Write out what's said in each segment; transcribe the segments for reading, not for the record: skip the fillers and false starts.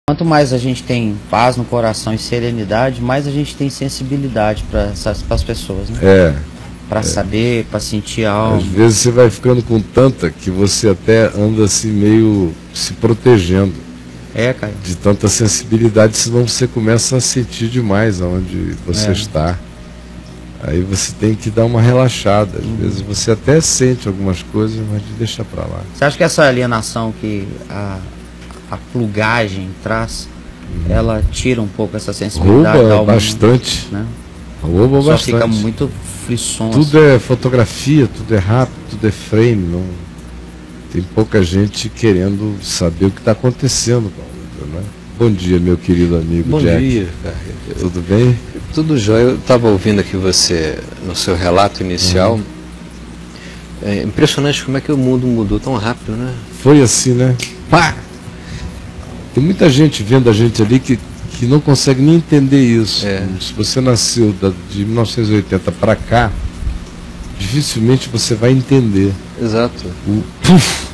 Quanto mais a gente tem paz no coração e serenidade, mais a gente tem sensibilidade para as pessoas, né? Para saber, para sentir algo. Às vezes você vai ficando com tanta que você até anda assim meio se protegendo. Cara. De tanta sensibilidade, senão você começa a sentir demais onde você está. Aí você tem que dar uma relaxada. Às vezes você até sente algumas coisas, mas deixa para lá. Você acha que essa alienação que a plugagem traz, ela tira um pouco essa sensibilidade? Rouba bastante. Né? Rouba só bastante. Fica muito frisson. Tudo é fotografia, tudo é rápido, tudo é frame. Não... Tem pouca gente querendo saber o que está acontecendo. Né? Bom dia, meu querido amigo Jack. Bom dia, cara. Tudo bem? Tudo jóia. Eu estava ouvindo aqui você, no seu relato inicial. É impressionante como é que o mundo mudou tão rápido, né? Foi assim, né? Pá! Tem muita gente vendo a gente ali que não consegue nem entender isso. Se você nasceu de 1980 para cá, dificilmente você vai entender. Exato. O puf,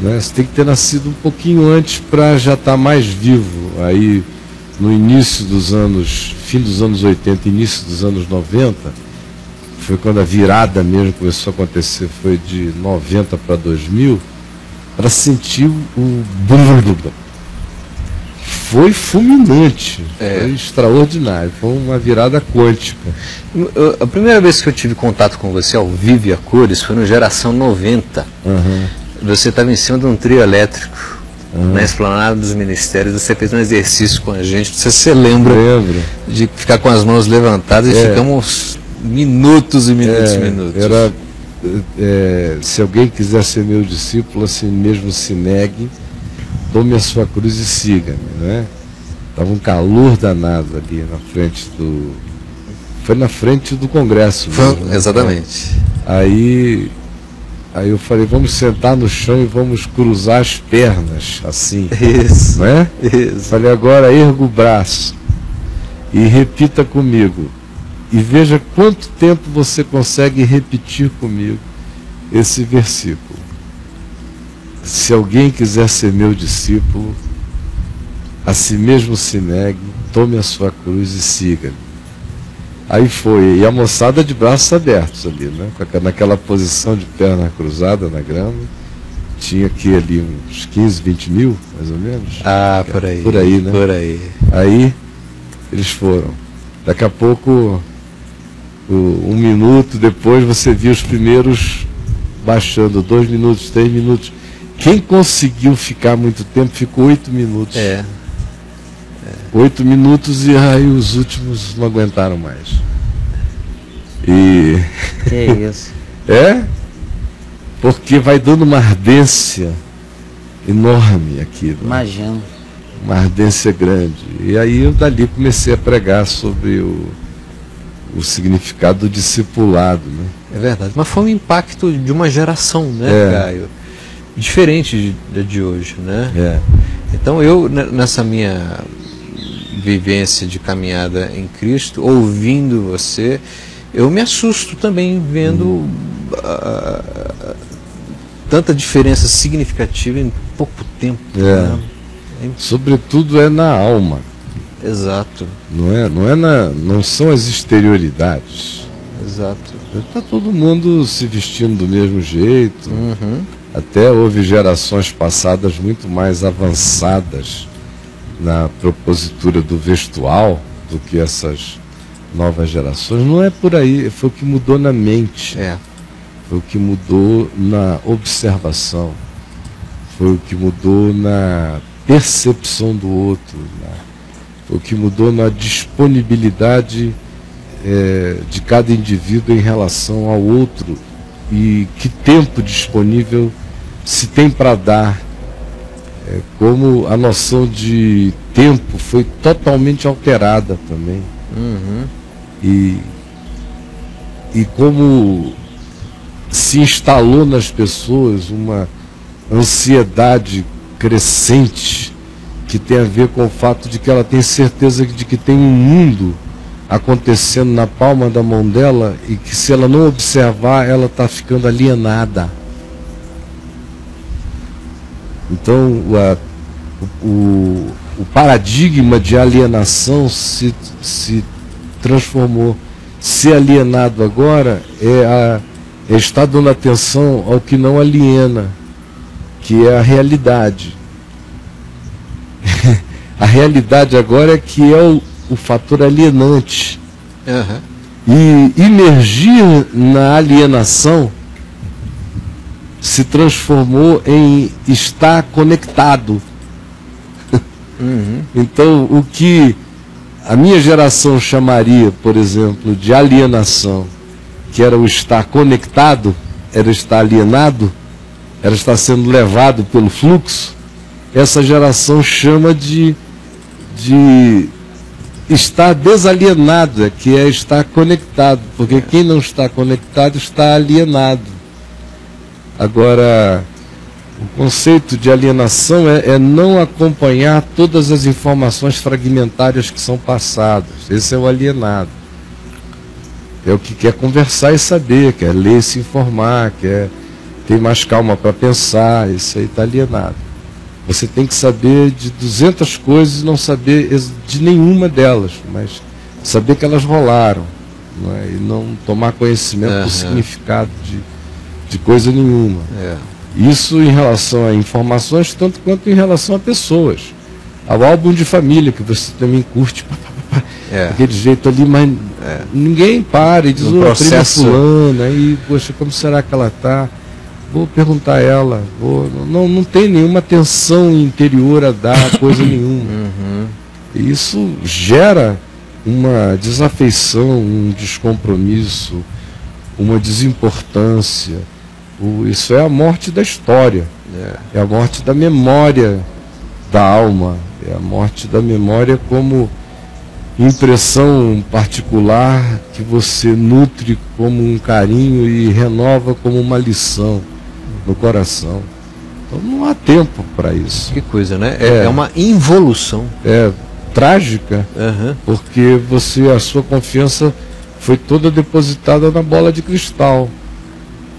né? Você tem que ter nascido um pouquinho antes para já estar mais vivo. Aí, no início dos anos, fim dos anos 80, início dos anos 90, foi quando a virada mesmo começou a acontecer, foi de 90 para 2000, para sentir o foi fulminante, foi extraordinário, foi uma virada quântica. A primeira vez que eu tive contato com você ao vivo e a cores foi no Geração 90. Você estava em cima de um trio elétrico, na esplanada dos ministérios. Você fez um exercício com a gente, não sei se você lembra. Lembro. De ficar com as mãos levantadas e ficamos minutos e minutos e minutos. Era, se alguém quiser ser meu discípulo, assim mesmo se negue, tome a sua cruz e siga-me, né? Estava um calor danado ali na frente do... Foi na frente do Congresso. Mesmo, né? Exatamente. Aí eu falei, vamos sentar no chão e vamos cruzar as pernas, assim. Isso. Né? Isso. Falei, agora erga o braço e repita comigo. E veja quanto tempo você consegue repetir comigo esse versículo. Se alguém quiser ser meu discípulo, a si mesmo se negue, tome a sua cruz e siga-me. Aí foi, e a moçada de braços abertos ali, né? Naquela posição de perna cruzada na grama, tinha aqui ali uns 15, 20 mil, mais ou menos. Por aí. Por aí, né? Por aí. Aí eles foram. Daqui a pouco, um minuto depois, você viu os primeiros baixando, 2 minutos, 3 minutos. Quem conseguiu ficar muito tempo ficou 8 minutos. 8 minutos e aí os últimos não aguentaram mais. E... Que isso? Porque vai dando uma ardência enorme aquilo. Imagino. Uma ardência grande. E aí eu dali comecei a pregar sobre o significado do discipulado, né? É verdade. Mas foi um impacto de uma geração, né, Caio? Diferente de hoje, né? Então eu, nessa minha vivência de caminhada em Cristo, ouvindo você, eu me assusto também vendo tanta diferença significativa em pouco tempo. Né? Sobretudo é na alma. Exato. Não são as exterioridades. Exato. Está todo mundo se vestindo do mesmo jeito. Até houve gerações passadas muito mais avançadas na propositura do vestual do que essas novas gerações. Não é por aí, foi o que mudou na mente. Foi o que mudou na observação. Foi o que mudou na percepção do outro. Foi o que mudou na disponibilidade de cada indivíduo em relação ao outro. E que tempo disponível se tem para dar, como a noção de tempo foi totalmente alterada também. E como se instalou nas pessoas uma ansiedade crescente que tem a ver com o fato de que ela tem certeza de que tem um mundo acontecendo na palma da mão dela e que se ela não observar, ela está ficando alienada. Então o paradigma de alienação se transformou. Ser alienado agora é estar dando atenção ao que não aliena, que é a realidade. A realidade agora é que é o fator alienante. E imergir na alienação se transformou em estar conectado. Então, o que a minha geração chamaria, por exemplo, de alienação, que era o estar conectado, era estar alienado, era estar sendo levado pelo fluxo, essa geração chama de estar desalienado, que é estar conectado, porque quem não está conectado está alienado. Agora, o conceito de alienação é não acompanhar todas as informações fragmentárias que são passadas. Esse é o alienado. É o que quer conversar e saber, quer ler e se informar, quer ter mais calma para pensar. Esse aí está alienado. Você tem que saber de 200 coisas e não saber de nenhuma delas, mas saber que elas rolaram, não é? E não tomar conhecimento do significado de coisa nenhuma. Isso em relação a informações, tanto quanto em relação a pessoas. Ao álbum de família, que você também curte, aquele jeito ali, mas ninguém para e diz, prima fulana, e, poxa, como será que ela está? Vou perguntar a ela, não tem nenhuma atenção interior a dar, coisa nenhuma. E isso gera uma desafeição, um descompromisso, uma desimportância. Isso é a morte da história, é a morte da memória da alma, é a morte da memória como impressão particular que você nutre como um carinho e renova como uma lição no coração. Então não há tempo para isso. Que coisa, né? É uma involução. É trágica, porque a sua confiança foi toda depositada na bola de cristal,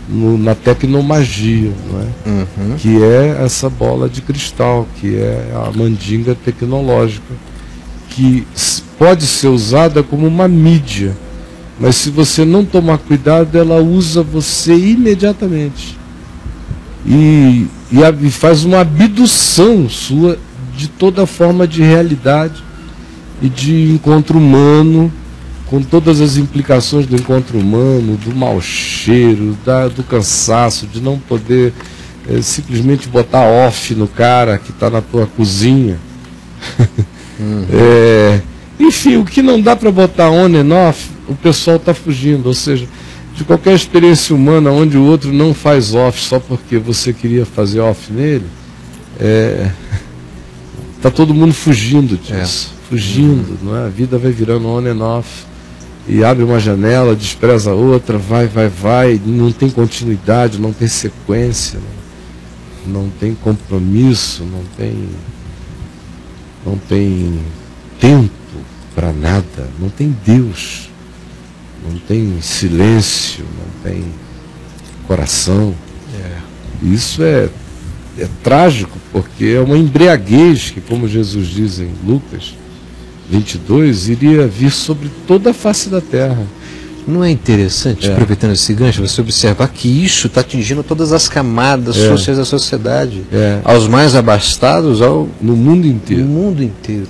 na tecnomagia, não é? Que é essa bola de cristal, que é a mandinga tecnológica, que pode ser usada como uma mídia, mas se você não tomar cuidado, ela usa você imediatamente e faz uma abdução sua de toda forma de realidade e de encontro humano, com todas as implicações do encontro humano, do mau cheiro, do cansaço, de não poder simplesmente botar off no cara que está na tua cozinha. Enfim, o que não dá para botar on and off, o pessoal está fugindo. Ou seja, de qualquer experiência humana onde o outro não faz off só porque você queria fazer off nele, está todo mundo fugindo disso. Fugindo, não é? A vida vai virando on and off. E abre uma janela, despreza a outra, vai, não tem continuidade, não tem sequência, não tem compromisso, não tem tempo para nada, não tem Deus, não tem silêncio, não tem coração. Isso é trágico, porque é uma embriaguez que, como Jesus diz em Lucas 22, iria vir sobre toda a face da terra. Não é interessante, aproveitando esse gancho, você observar que isso está atingindo todas as camadas sociais da sociedade, aos mais abastados, no mundo inteiro. No mundo inteiro.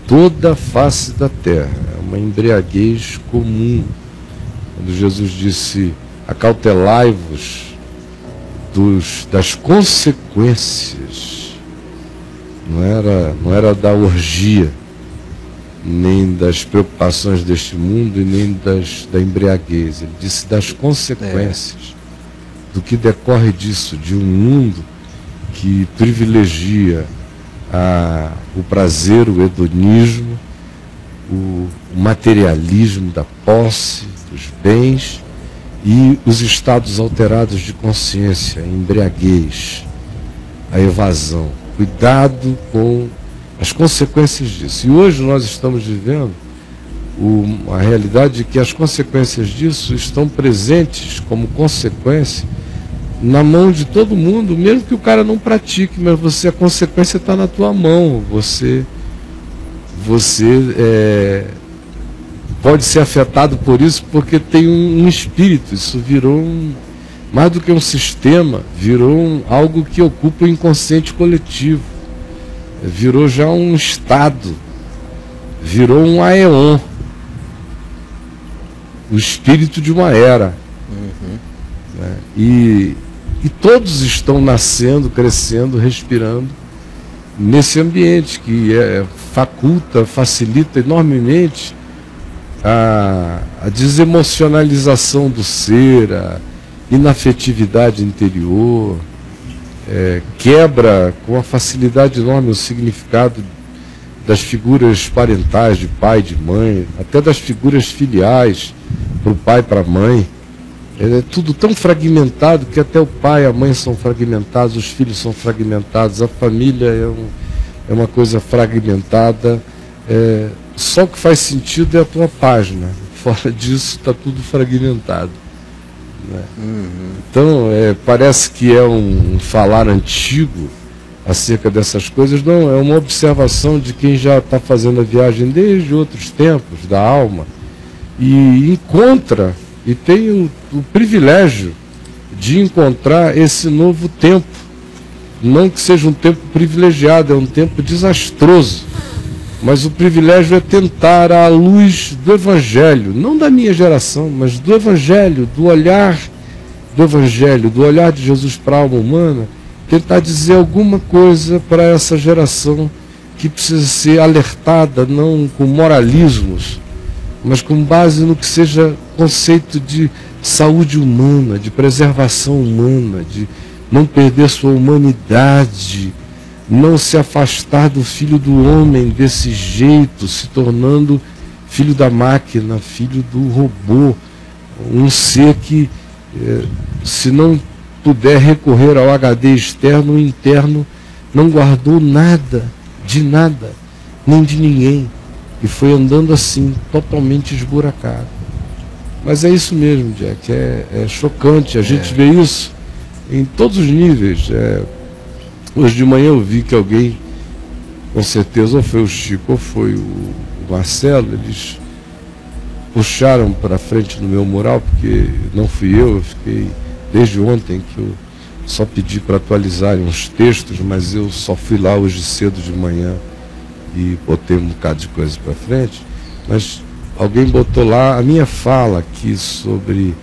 Toda a face da terra. É uma embriaguez comum. Quando Jesus disse, acautelai-vos das consequências, não era da orgia, nem das preocupações deste mundo e nem da embriaguez. Ele disse das consequências, do que decorre disso, de um mundo que privilegia o prazer, o hedonismo, o materialismo da posse, dos bens e os estados alterados de consciência, a embriaguez, a evasão. Cuidado com as consequências disso. E hoje nós estamos vivendo a realidade de que as consequências disso estão presentes como consequência na mão de todo mundo, mesmo que o cara não pratique, mas a consequência está na tua mão. Você pode ser afetado por isso porque tem um espírito. Isso virou mais do que um sistema, virou algo que ocupa o inconsciente coletivo. Virou já um estado, virou um aeon, o espírito de uma era. Né? E todos estão nascendo, crescendo, respirando nesse ambiente que facilita enormemente a desemocionalização do ser, a inafetividade interior, quebra com uma facilidade enorme o significado das figuras parentais, de pai, de mãe, até das figuras filiais, para o pai, para a mãe. É tudo tão fragmentado que até o pai e a mãe são fragmentados, os filhos são fragmentados, a família é uma coisa fragmentada. Só o que faz sentido é a tua página. Fora disso está tudo fragmentado. Né? Então, parece que é um falar antigo acerca dessas coisas. Não, é uma observação de quem já está fazendo a viagem desde outros tempos da alma e encontra, e tem o privilégio de encontrar esse novo tempo. Não que seja um tempo privilegiado, é um tempo desastroso. Mas o privilégio é tentar, à luz do Evangelho, não da minha geração, mas do Evangelho, do olhar do Evangelho, do olhar de Jesus para a alma humana, tentar dizer alguma coisa para essa geração que precisa ser alertada, não com moralismos, mas com base no que seja conceito de saúde humana, de preservação humana, de não perder sua humanidade, não se afastar do filho do homem desse jeito, se tornando filho da máquina, filho do robô, um ser que, se não puder recorrer ao HD externo, o interno não guardou nada, nem de ninguém, e foi andando assim, totalmente esburacado. Mas é isso mesmo, Jack, é chocante, a gente vê isso em todos os níveis. Hoje de manhã eu vi que alguém, com certeza, ou foi o Chico ou foi o Marcelo, eles puxaram para frente no meu mural, porque não fui eu fiquei desde ontem que eu só pedi para atualizarem uns textos, mas eu só fui lá hoje cedo de manhã e botei um bocado de coisa para frente. Mas alguém botou lá a minha fala aqui sobre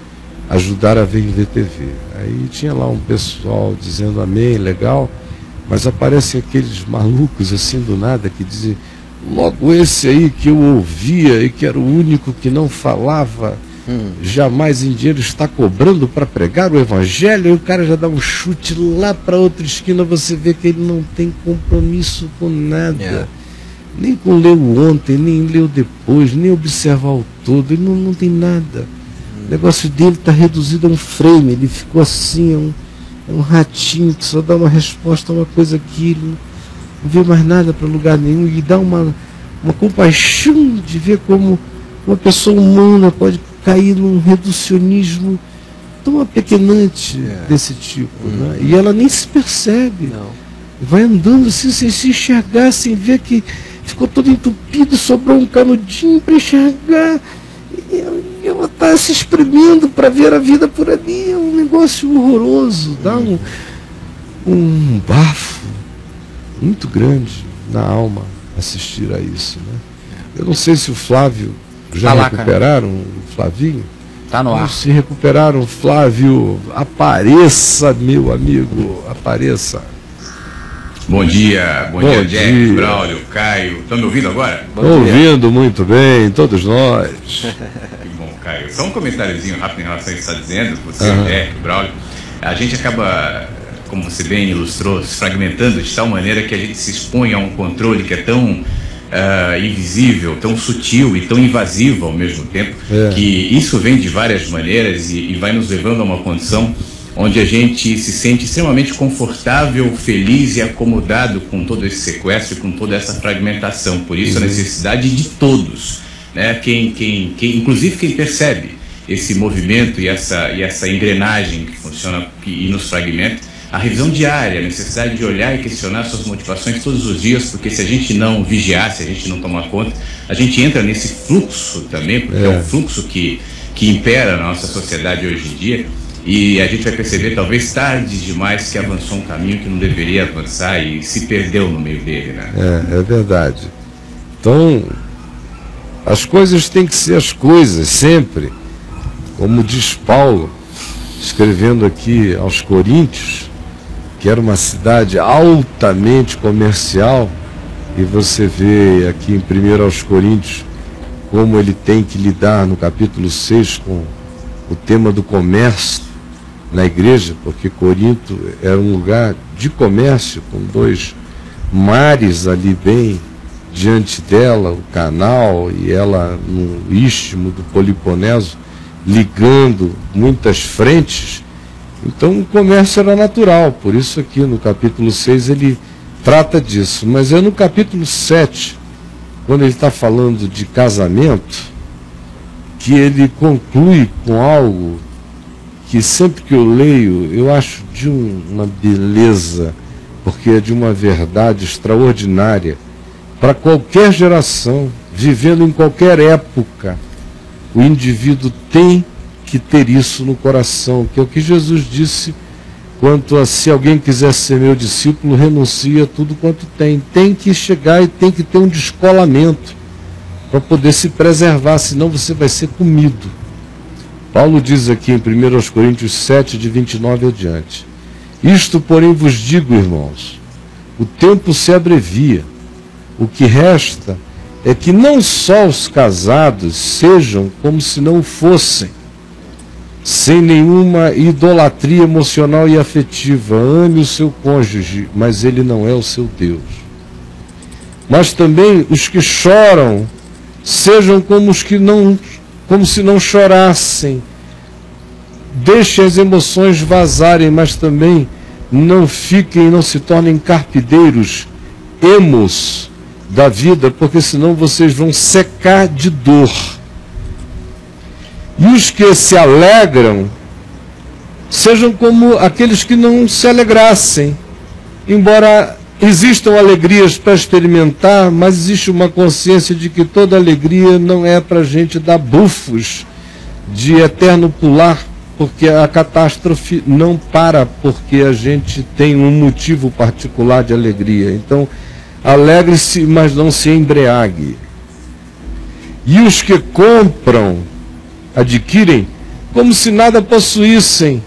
ajudar a ver em VTV. Aí tinha lá um pessoal dizendo amém, legal, mas aparecem aqueles malucos assim do nada que dizem, logo esse aí que eu ouvia e que era o único que não falava jamais em dinheiro está cobrando para pregar o Evangelho, e o cara já dá um chute lá para outra esquina, você vê que ele não tem compromisso com nada, nem com leu ontem, nem leu depois, nem observar o todo, ele não tem nada. O negócio dele está reduzido a um frame, ele ficou assim, é um ratinho que só dá uma resposta a uma coisa aqui, não vê mais nada para lugar nenhum, e dá uma compaixão de ver como uma pessoa humana pode cair num reducionismo tão apequenante desse tipo, né? E ela nem se percebe, vai andando assim sem se enxergar, sem ver que ficou todo entupido, sobrou um canudinho para enxergar, e ela está se espremendo para ver a vida por ali. É um negócio horroroso, dá um bafo muito grande na alma assistir a isso, né? Eu não sei se o Flávio já recuperaram, o Flavinho? Tá no ar. Se recuperaram, Flávio, apareça, meu amigo, apareça. Bom dia, Jack, Braulio, Caio. Estão me ouvindo agora? Estou ouvindo muito bem, todos nós. Que bom, Caio. Só um comentáriozinho rápido em relação ao que você está dizendo, você, Jack, Braulio. A gente acaba, como você bem ilustrou, se fragmentando de tal maneira que a gente se expõe a um controle que é tão invisível, tão sutil e tão invasivo ao mesmo tempo, que isso vem de várias maneiras e vai nos levando a uma condição onde a gente se sente extremamente confortável, feliz e acomodado com todo esse sequestro e com toda essa fragmentação. Por isso a necessidade de todos, né? Inclusive quem percebe esse movimento e essa engrenagem que funciona e nos fragmenta, a revisão diária, a necessidade de olhar e questionar suas motivações todos os dias, porque se a gente não vigiar, se a gente não tomar conta, a gente entra nesse fluxo também, porque é um fluxo que impera na nossa sociedade hoje em dia, e a gente vai perceber, talvez tarde demais, que avançou um caminho que não deveria avançar e se perdeu no meio dele, né? É verdade. Então, as coisas têm que ser as coisas, sempre. Como diz Paulo, escrevendo aqui aos Coríntios, que era uma cidade altamente comercial, e você vê aqui em 1 aos Coríntios como ele tem que lidar no capítulo 6 com o tema do comércio na igreja, porque Corinto era um lugar de comércio, com 2 mares ali bem diante dela, o canal, e ela no istmo do Peloponeso, ligando muitas frentes. Então o comércio era natural, por isso aqui no capítulo 6 ele trata disso. Mas é no capítulo 7, quando ele está falando de casamento, que ele conclui com algo que sempre que eu leio, eu acho de uma beleza, porque é de uma verdade extraordinária. Para qualquer geração, vivendo em qualquer época, o indivíduo tem que ter isso no coração, que é o que Jesus disse quanto a: se alguém quiser ser meu discípulo, renuncie a tudo quanto tem. Tem que chegar e tem que ter um descolamento para poder se preservar, senão você vai ser comido. Paulo diz aqui em 1 Coríntios 7, de 29 adiante: isto, porém, vos digo, irmãos, o tempo se abrevia, o que resta é que não só os casados sejam como se não fossem, sem nenhuma idolatria emocional e afetiva. Ame o seu cônjuge, mas ele não é o seu Deus. Mas também os que choram sejam como se não chorassem. Deixem as emoções vazarem, mas também não se tornem carpideiros, emos da vida, porque senão vocês vão secar de dor. E os que se alegram sejam como aqueles que não se alegrassem. Embora existam alegrias para experimentar, mas existe uma consciência de que toda alegria não é para a gente dar bufos de eterno pular, porque a catástrofe não para porque a gente tem um motivo particular de alegria. Então, alegre-se, mas não se embriague. E os que compram, adquirem, como se nada possuíssem.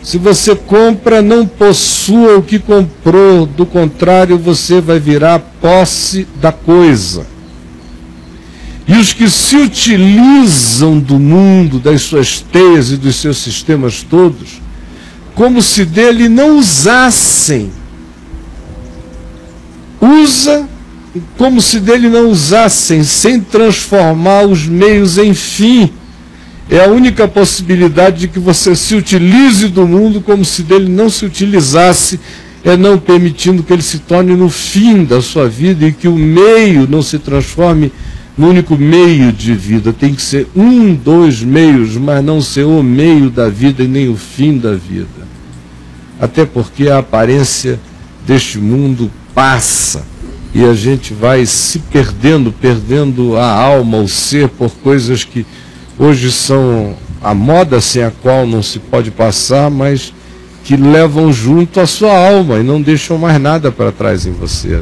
Se você compra, não possua o que comprou, do contrário, você vai virar posse da coisa. E os que se utilizam do mundo, das suas teias e dos seus sistemas todos, como se dele não usassem. Usa como se dele não usassem, sem transformar os meios em fim. É a única possibilidade de que você se utilize do mundo como se dele não se utilizasse, é não permitindo que ele se torne no fim da sua vida e que o meio não se transforme no único meio de vida. Tem que ser 2 meios, mas não ser o meio da vida e nem o fim da vida. Até porque a aparência deste mundo passa e a gente vai se perdendo a alma, o ser, por coisas que hoje são a moda sem a qual não se pode passar, mas que levam junto a sua alma e não deixam mais nada para trás em você.